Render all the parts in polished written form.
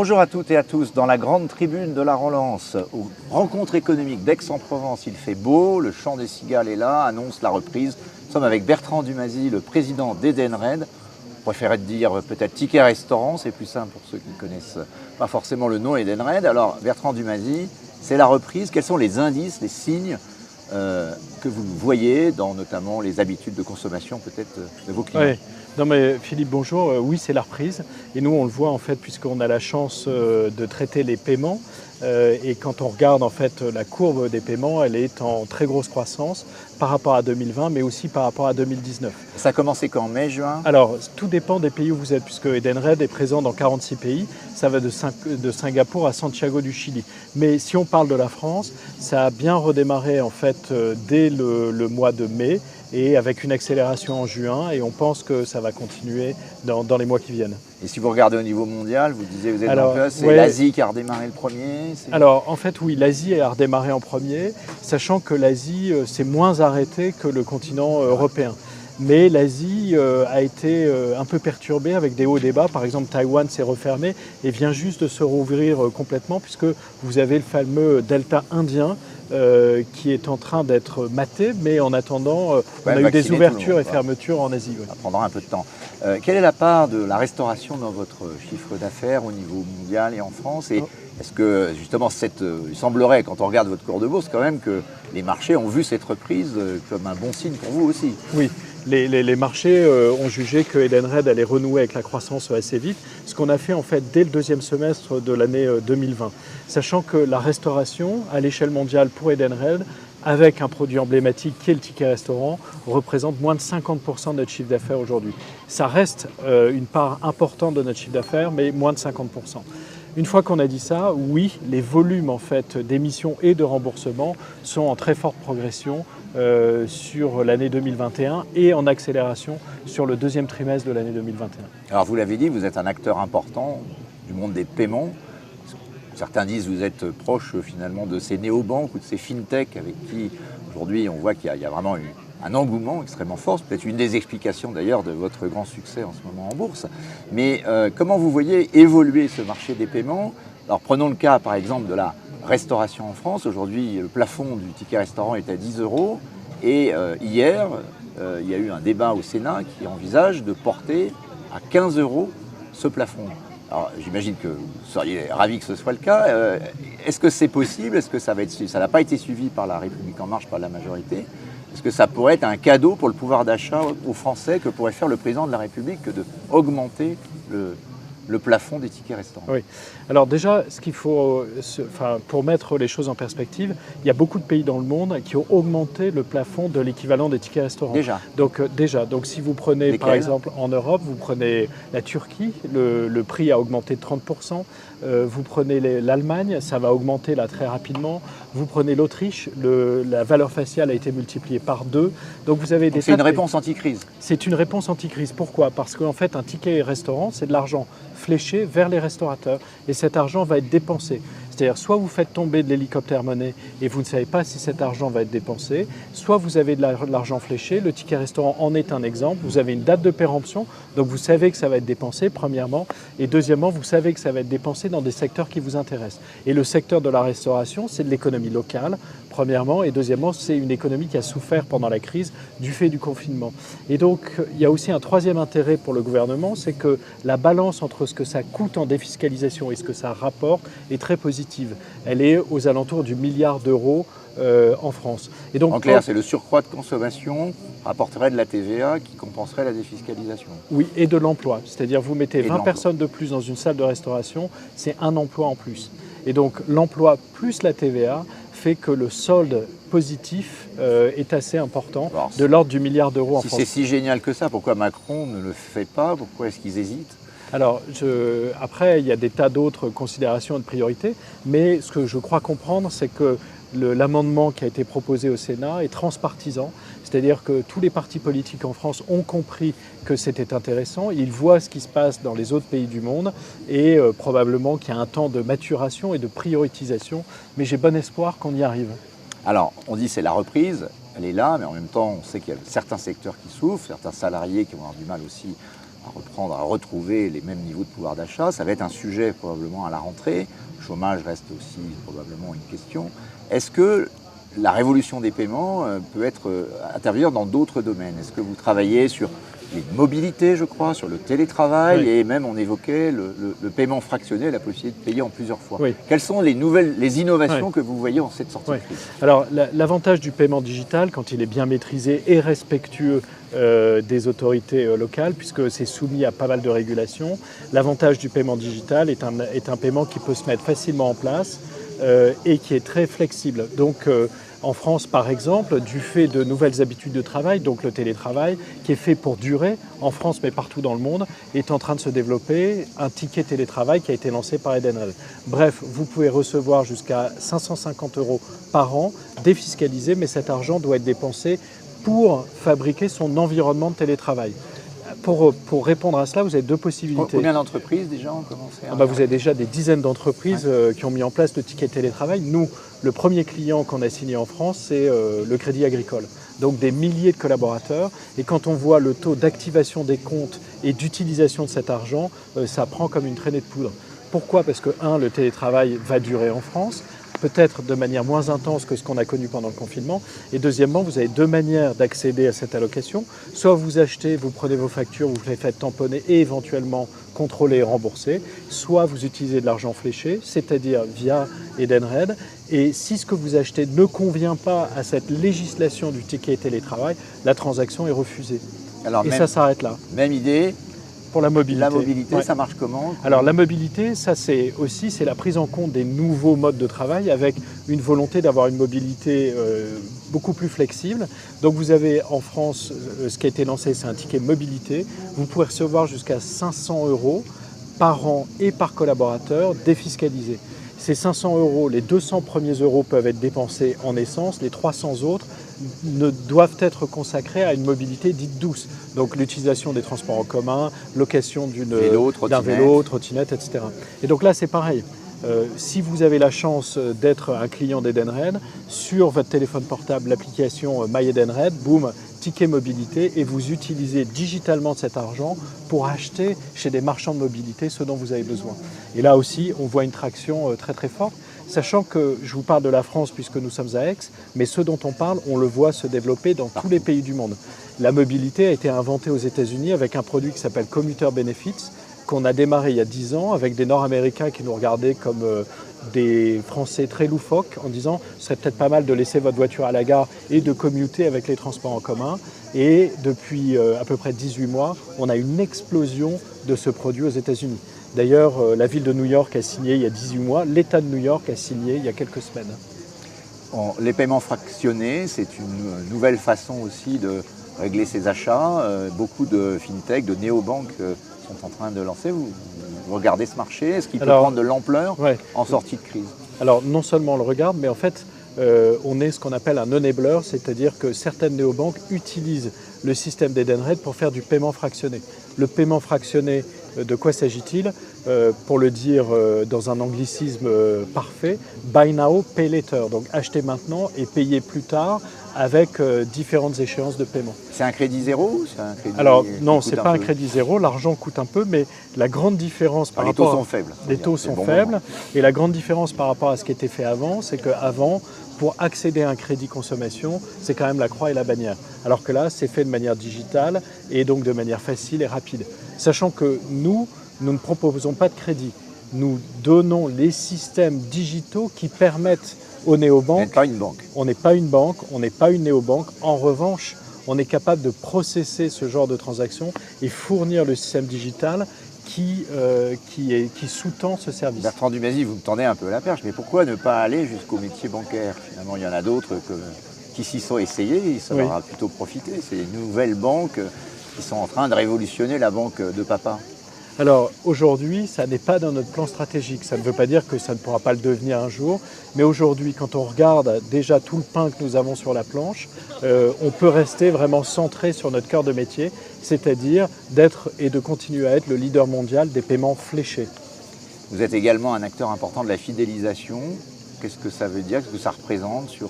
Bonjour à toutes et à tous. Dans la grande tribune de la Relance, aux rencontres économiques d'Aix-en-Provence, il fait beau, le chant des cigales est là, annonce la reprise. Nous sommes avec Bertrand Dumazy, le président d'Edenred. On préférait dire peut-être Ticket Restaurant, c'est plus simple pour ceux qui ne connaissent pas forcément le nom Edenred. Alors Bertrand Dumazy, c'est la reprise. Quels sont les indices, les signes que vous voyez dans notamment les habitudes de consommation peut-être de vos clients? Oui. Non mais Philippe, bonjour. Oui, c'est la reprise. Et nous, on le voit en fait, puisqu'on a la chance de traiter les paiements. Et quand on regarde en fait la courbe des paiements, elle est en très grosse croissance par rapport à 2020, mais aussi par rapport à 2019. Ça a commencé quand, mai, juin? Alors, tout dépend des pays où vous êtes, puisque Edenred est présent dans 46 pays. Ça va de Singapour à Santiago du Chili. Mais si on parle de la France, ça a bien redémarré en fait dès le mois de mai et avec une accélération en juin. Et on pense que ça va continuer dans les mois qui viennent. Et si vous regardez au niveau mondial, vous disiez vous êtes Alors, dans le c'est ouais. l'Asie qui a redémarré le premier? Alors en fait oui, l'Asie a redémarré en premier, sachant que l'Asie s'est moins arrêtée que le continent européen. Mais l'Asie a été un peu perturbée avec des hauts et des bas. Par exemple, Taïwan s'est refermé et vient juste de se rouvrir complètement, puisque vous avez le fameux delta indien qui est en train d'être maté, mais en attendant, on a eu des ouvertures et fermetures en Asie. Ouais. Ça prendra un peu de temps. Quelle est la part de la restauration dans votre chiffre d'affaires au niveau mondial et en France? Et est-ce que justement, il semblerait, quand on regarde votre cours de bourse, quand même que les marchés ont vu cette reprise comme un bon signe pour vous aussi? Oui. Les marchés ont jugé que Edenred allait renouer avec la croissance assez vite, ce qu'on a fait en fait dès le deuxième semestre de l'année 2020. Sachant que la restauration, à l'échelle mondiale pour Edenred, avec un produit emblématique qui est le ticket restaurant, représente moins de 50% de notre chiffre d'affaires aujourd'hui. Ça reste une part importante de notre chiffre d'affaires, mais moins de 50%. Une fois qu'on a dit ça, oui, les volumes en fait d'émissions et de remboursement sont en très forte progression sur l'année 2021 et en accélération sur le deuxième trimestre de l'année 2021. Alors vous l'avez dit, vous êtes un acteur important du monde des paiements. Certains disent que vous êtes proche finalement de ces néobanques ou de ces fintechs avec qui aujourd'hui on voit qu'il y a vraiment un engouement extrêmement fort. C'est peut-être une des explications d'ailleurs de votre grand succès en ce moment en bourse. Mais comment vous voyez évoluer ce marché des paiements? Alors prenons le cas par exemple de la restauration en France. Aujourd'hui, le plafond du ticket restaurant est à 10 € et hier, il y a eu un débat au Sénat qui envisage de porter à 15 € ce plafond. Alors j'imagine que vous seriez ravi que ce soit le cas. Est-ce que c'est possible? Est-ce que ça n'a pas été suivi par la République En Marche, par la majorité? Est-ce que ça pourrait être un cadeau pour le pouvoir d'achat aux Français que pourrait faire le président de la République que d'augmenter le plafond des tickets restaurants? Oui. Alors déjà, ce qu'il faut, pour mettre les choses en perspective, il y a beaucoup de pays dans le monde qui ont augmenté le plafond de l'équivalent des tickets restaurants. Donc si vous prenez par exemple en Europe, vous prenez la Turquie, le prix a augmenté de 30%. Vous prenez l'Allemagne, ça va augmenter là très rapidement. Vous prenez l'Autriche, la valeur faciale a été multipliée par 2. Donc vous avez c'est une réponse anti-crise. C'est une réponse anti-crise. Pourquoi? Parce qu'en fait, un ticket restaurant, c'est de l'argent fléché vers les restaurateurs et cet argent va être dépensé. C'est-à-dire soit vous faites tomber de l'hélicoptère monnaie et vous ne savez pas si cet argent va être dépensé, soit vous avez de l'argent fléché, le ticket restaurant en est un exemple, vous avez une date de péremption, donc vous savez que ça va être dépensé premièrement, et deuxièmement vous savez que ça va être dépensé dans des secteurs qui vous intéressent. Et le secteur de la restauration, c'est de l'économie locale, premièrement, et deuxièmement, c'est une économie qui a souffert pendant la crise du fait du confinement. Et donc, il y a aussi un troisième intérêt pour le gouvernement, c'est que la balance entre ce que ça coûte en défiscalisation et ce que ça rapporte est très positive. Elle est aux alentours du milliard d'euros en France. Et donc, en clair, c'est le surcroît de consommation rapporterait de la TVA qui compenserait la défiscalisation. Oui, et de l'emploi. C'est-à-dire vous mettez 20 personnes de plus dans une salle de restauration, c'est un emploi en plus. Et donc l'emploi plus la TVA fait que le solde positif est assez important, de l'ordre du milliard d'euros en France. Si c'est si génial que ça, pourquoi Macron ne le fait pas? Pourquoi est-ce qu'ils hésitent? Alors, après, il y a des tas d'autres considérations et de priorités, mais ce que je crois comprendre, c'est que l'amendement qui a été proposé au Sénat est transpartisan, c'est-à-dire que tous les partis politiques en France ont compris que c'était intéressant, ils voient ce qui se passe dans les autres pays du monde et probablement qu'il y a un temps de maturation et de prioritisation, mais j'ai bon espoir qu'on y arrive. Alors, on dit c'est la reprise, elle est là, mais en même temps, on sait qu'il y a certains secteurs qui souffrent, certains salariés qui vont avoir du mal aussi à retrouver les mêmes niveaux de pouvoir d'achat. Ça va être un sujet probablement à la rentrée. Le chômage reste aussi probablement une question. Est-ce que la révolution des paiements peut intervenir dans d'autres domaines? Est-ce que vous travaillez sur les mobilités, je crois, sur le télétravail, et même on évoquait le paiement fractionné, la possibilité de payer en plusieurs fois. Quelles sont les innovations que vous voyez en cette sortie de crise? Alors l'avantage du paiement digital, quand il est bien maîtrisé et respectueux des autorités locales, puisque c'est soumis à pas mal de régulations, l'avantage du paiement digital est un paiement qui peut se mettre facilement en place et qui est très flexible. Donc en France, par exemple, du fait de nouvelles habitudes de travail, donc le télétravail, qui est fait pour durer, en France mais partout dans le monde, est en train de se développer un ticket télétravail qui a été lancé par Edenred. Bref, vous pouvez recevoir jusqu'à 550 € par an défiscalisé, mais cet argent doit être dépensé pour fabriquer son environnement de télétravail. Pour répondre à cela, vous avez deux possibilités. Combien d'entreprises déjà ont commencé à... Vous avez déjà des dizaines d'entreprises qui ont mis en place le ticket télétravail. Nous, le premier client qu'on a signé en France, c'est le Crédit Agricole. Donc des milliers de collaborateurs. Et quand on voit le taux d'activation des comptes et d'utilisation de cet argent, ça prend comme une traînée de poudre. Pourquoi? Parce que, le télétravail va durer en France, peut-être de manière moins intense que ce qu'on a connu pendant le confinement. Et deuxièmement, vous avez deux manières d'accéder à cette allocation. Soit vous achetez, vous prenez vos factures, vous les faites tamponner et éventuellement contrôler et rembourser. Soit vous utilisez de l'argent fléché, c'est-à-dire via Edenred. Et si ce que vous achetez ne convient pas à cette législation du ticket télétravail, la transaction est refusée. Ça s'arrête là. Même idée. Pour la mobilité. La mobilité, ça marche comment? Alors la mobilité, ça c'est la prise en compte des nouveaux modes de travail avec une volonté d'avoir une mobilité beaucoup plus flexible. Donc vous avez en France, ce qui a été lancé, c'est un ticket mobilité. Vous pouvez recevoir jusqu'à 500 € par an et par collaborateur défiscalisés. Ces 500 €, les 200 premiers euros peuvent être dépensés en essence, les 300 autres doivent être consacrés à une mobilité dite douce. Donc l'utilisation des transports en commun, location d'un vélo, trottinette, etc. Et donc là c'est pareil. Si vous avez la chance d'être un client d'Edenred, sur votre téléphone portable, l'application My Edenred, boum, ticket mobilité, et vous utilisez digitalement cet argent pour acheter chez des marchands de mobilité ce dont vous avez besoin. Et là aussi, on voit une traction très très forte, sachant que je vous parle de la France puisque nous sommes à Aix, mais ce dont on parle, on le voit se développer dans tous les pays du monde. La mobilité a été inventée aux États-Unis avec un produit qui s'appelle Commuter Benefits, qu'on a démarré il y a 10 ans avec des Nord-Américains qui nous regardaient comme des Français très loufoques en disant « ce serait peut-être pas mal de laisser votre voiture à la gare et de commuter avec les transports en commun ». Et depuis à peu près 18 mois, on a une explosion de ce produit aux États-Unis. D'ailleurs, la ville de New York a signé il y a 18 mois, l'État de New York a signé il y a quelques semaines. Les paiements fractionnés, c'est une nouvelle façon aussi de régler ses achats. Beaucoup de fintech, de néobanques sont en train de lancer. Vous regardez ce marché? Est-ce qu'il peut prendre de l'ampleur en sortie de crise? Alors non seulement on le regarde, mais en fait on est ce qu'on appelle un enabler, c'est-à-dire que certaines néobanques utilisent le système d'Edenred pour faire du paiement fractionné. Le paiement fractionné, de quoi s'agit-il? Pour le dire dans un anglicisme parfait, buy now, pay later. Donc acheter maintenant et payer plus tard avec différentes échéances de paiement. C'est un crédit zéro? Alors non, ce n'est pas un crédit zéro, l'argent coûte un peu, mais la grande différence par rapport... Les taux sont faibles. Les taux sont faibles, et la grande différence par rapport à ce qui était fait avant, c'est qu'avant, pour accéder à un crédit consommation, c'est quand même la croix et la bannière. Alors que là, c'est fait de manière digitale et donc de manière facile et rapide. Sachant que nous ne proposons pas de crédit. Nous donnons les systèmes digitaux qui permettent aux néobanques... On n'est pas une banque. On n'est pas une banque, on n'est pas une néobanque. En revanche, on est capable de processer ce genre de transactions et fournir le système digital qui sous-tend ce service. Bertrand Dumazy, vous me tendez un peu la perche, mais pourquoi ne pas aller jusqu'au métier bancaire? Finalement, il y en a d'autres qui s'y sont essayés et ça leur a plutôt profité. C'est les nouvelles banques qui sont en train de révolutionner la banque de papa. Alors aujourd'hui, ça n'est pas dans notre plan stratégique. Ça ne veut pas dire que ça ne pourra pas le devenir un jour. Mais aujourd'hui, quand on regarde déjà tout le pain que nous avons sur la planche, on peut rester vraiment centré sur notre cœur de métier, c'est-à-dire d'être et de continuer à être le leader mondial des paiements fléchés. Vous êtes également un acteur important de la fidélisation. Qu'est-ce que ça veut dire? Qu'est-ce que ça représente sur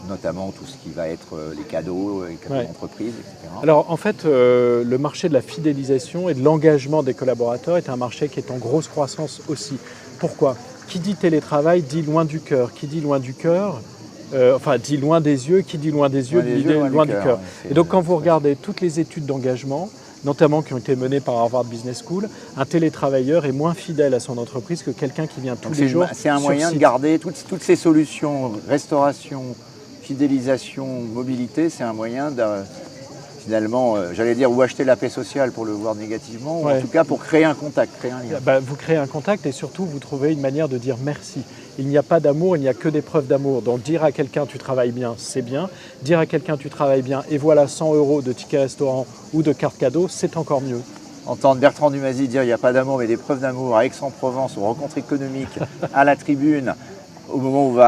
notamment tout ce qui va être les cadeaux d'entreprise, etc. Alors en fait, le marché de la fidélisation et de l'engagement des collaborateurs est un marché qui est en grosse croissance aussi. Pourquoi ? Qui dit télétravail dit loin du cœur. Qui dit loin du cœur, dit loin des yeux. Qui dit loin des yeux dit loin du cœur. Et donc quand vous regardez toutes les études d'engagement, notamment qui ont été menées par Harvard Business School, un télétravailleur est moins fidèle à son entreprise que quelqu'un qui vient tous les jours. C'est un moyen de garder toutes ces solutions, restauration, fidélisation, mobilité, c'est un moyen de, finalement, j'allais dire, ou acheter la paix sociale pour le voir négativement, ou en tout cas pour créer un contact, créer un lien. Vous créez un contact et surtout vous trouvez une manière de dire merci. Il n'y a pas d'amour, il n'y a que des preuves d'amour. Donc dire à quelqu'un tu travailles bien, c'est bien. Dire à quelqu'un tu travailles bien et voilà 100 € de ticket restaurant ou de carte cadeau, c'est encore mieux. Entendre Bertrand Dumazy dire il n'y a pas d'amour mais des preuves d'amour à Aix-en-Provence, aux rencontres économiques, à la Tribune, au moment où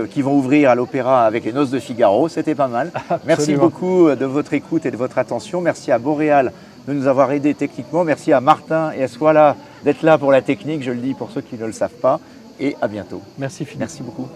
qui vont ouvrir à l'Opéra avec les Noces de Figaro, c'était pas mal. Merci beaucoup de votre écoute et de votre attention. Merci à Boréal de nous avoir aidés techniquement. Merci à Martin et à Soila d'être là pour la technique, je le dis pour ceux qui ne le savent pas. Et à bientôt. Merci Philippe. Merci beaucoup.